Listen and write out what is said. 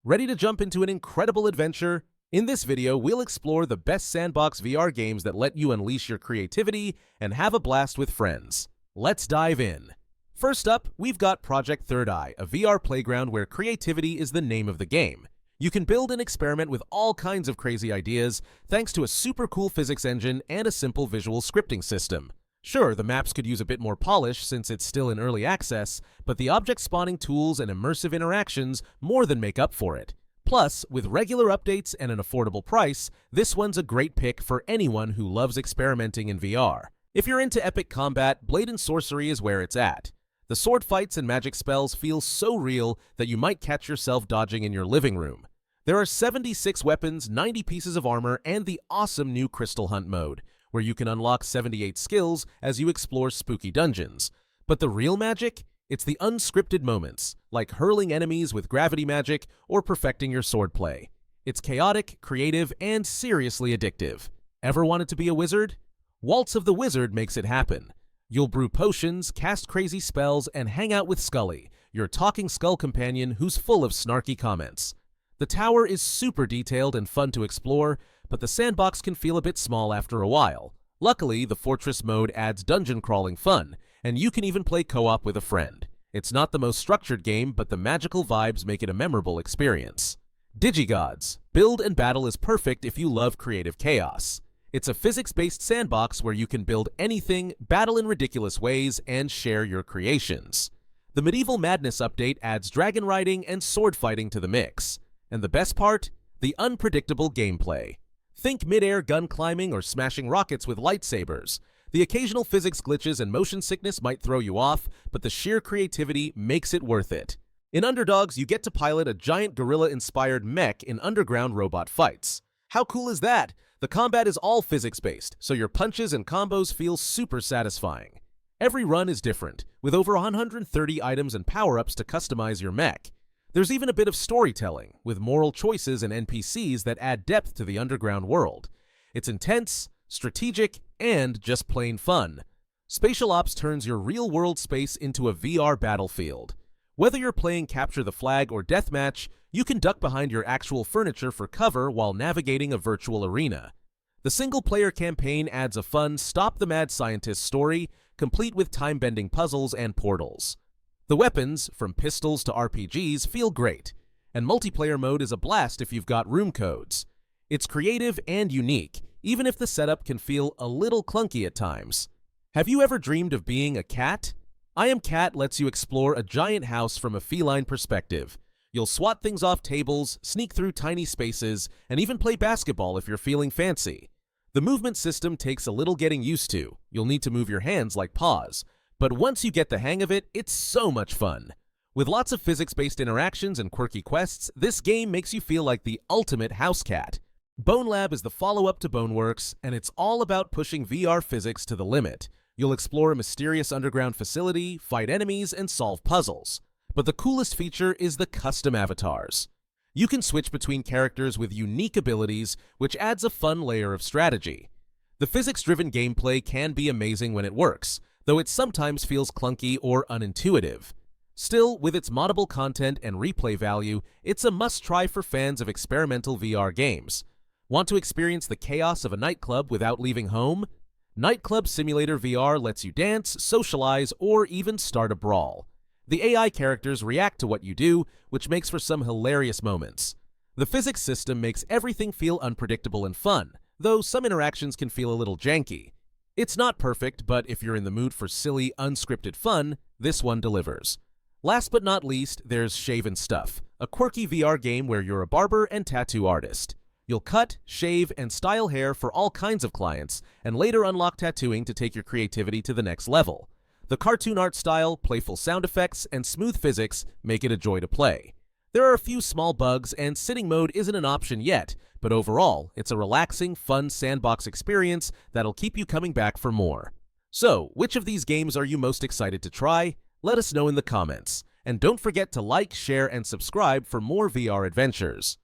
Ready to jump into an incredible adventure? In this video, we'll explore the best sandbox VR games that let you unleash your creativity and have a blast with friends. Let's dive in. First up, we've got Project Third Eye, a VR playground where creativity is the name of the game. You can build and experiment with all kinds of crazy ideas thanks to a super cool physics engine and a simple visual scripting system. Sure, the maps could use a bit more polish since it's still in early access, but the object spawning tools and immersive interactions more than make up for it. Plus, with regular updates and an affordable price, this one's a great pick for anyone who loves experimenting in VR. If you're into epic combat, Blade Sorcery is where it's at. The sword fights and magic spells feel so real that you might catch yourself dodging in your living room. There are 76 weapons, 90 pieces of armor, and the awesome new Crystal Hunt mode, where you can unlock 78 skills as you explore spooky dungeons. But the real magic? It's the unscripted moments, like hurling enemies with gravity magic or perfecting your swordplay. It's chaotic, creative, and seriously addictive. Ever wanted to be a wizard? Waltz of the Wizard makes it happen. You'll brew potions, cast crazy spells, and hang out with Scully, your talking skull companion who's full of snarky comments. The tower is super detailed and fun to explore, but the sandbox can feel a bit small after a while. Luckily, the Fortress mode adds dungeon crawling fun, and you can even play co-op with a friend. It's not the most structured game, but the magical vibes make it a memorable experience. DigiGods. Build and battle is perfect if you love creative chaos. It's a physics-based sandbox where you can build anything, battle in ridiculous ways, and share your creations. The Medieval Madness update adds dragon riding and sword fighting to the mix. And the best part? The unpredictable gameplay. Think mid-air gun climbing or smashing rockets with lightsabers. The occasional physics glitches and motion sickness might throw you off, but the sheer creativity makes it worth it. In Underdogs, you get to pilot a giant gorilla-inspired mech in underground robot fights. How cool is that? The combat is all physics-based, so your punches and combos feel super satisfying. Every run is different, with over 130 items and power-ups to customize your mech. There's even a bit of storytelling, with moral choices and NPCs that add depth to the underground world. It's intense, strategic, and just plain fun. Spatial Ops turns your real-world space into a VR battlefield. Whether you're playing Capture the Flag or Deathmatch, you can duck behind your actual furniture for cover while navigating a virtual arena. The single-player campaign adds a fun Stop the Mad Scientist story, complete with time-bending puzzles and portals. The weapons, from pistols to RPGs, feel great, and multiplayer mode is a blast if you've got room codes. It's creative and unique, even if the setup can feel a little clunky at times. Have you ever dreamed of being a cat? I Am Cat lets you explore a giant house from a feline perspective. You'll swat things off tables, sneak through tiny spaces, and even play basketball if you're feeling fancy. The movement system takes a little getting used to. You'll need to move your hands like paws. But once you get the hang of it, it's so much fun. With lots of physics-based interactions and quirky quests, this game makes you feel like the ultimate house cat. BONELAB is the follow-up to Boneworks, and it's all about pushing VR physics to the limit. You'll explore a mysterious underground facility, fight enemies, and solve puzzles. But the coolest feature is the custom avatars. You can switch between characters with unique abilities, which adds a fun layer of strategy. The physics-driven gameplay can be amazing when it works, though it sometimes feels clunky or unintuitive. Still, with its moddable content and replay value, it's a must-try for fans of experimental VR games. Want to experience the chaos of a nightclub without leaving home? NightClub Simulator VR lets you dance, socialize, or even start a brawl. The AI characters react to what you do, which makes for some hilarious moments. The physics system makes everything feel unpredictable and fun, though some interactions can feel a little janky. It's not perfect, but if you're in the mood for silly, unscripted fun, this one delivers. Last but not least, there's Shaven Stuff, a quirky VR game where you're a barber and tattoo artist. You'll cut, shave, and style hair for all kinds of clients, and later unlock tattooing to take your creativity to the next level. The cartoon art style, playful sound effects, and smooth physics make it a joy to play. There are a few small bugs, and sitting mode isn't an option yet, but overall, it's a relaxing, fun sandbox experience that'll keep you coming back for more. So, which of these games are you most excited to try? Let us know in the comments. And don't forget to like, share, and subscribe for more VR adventures.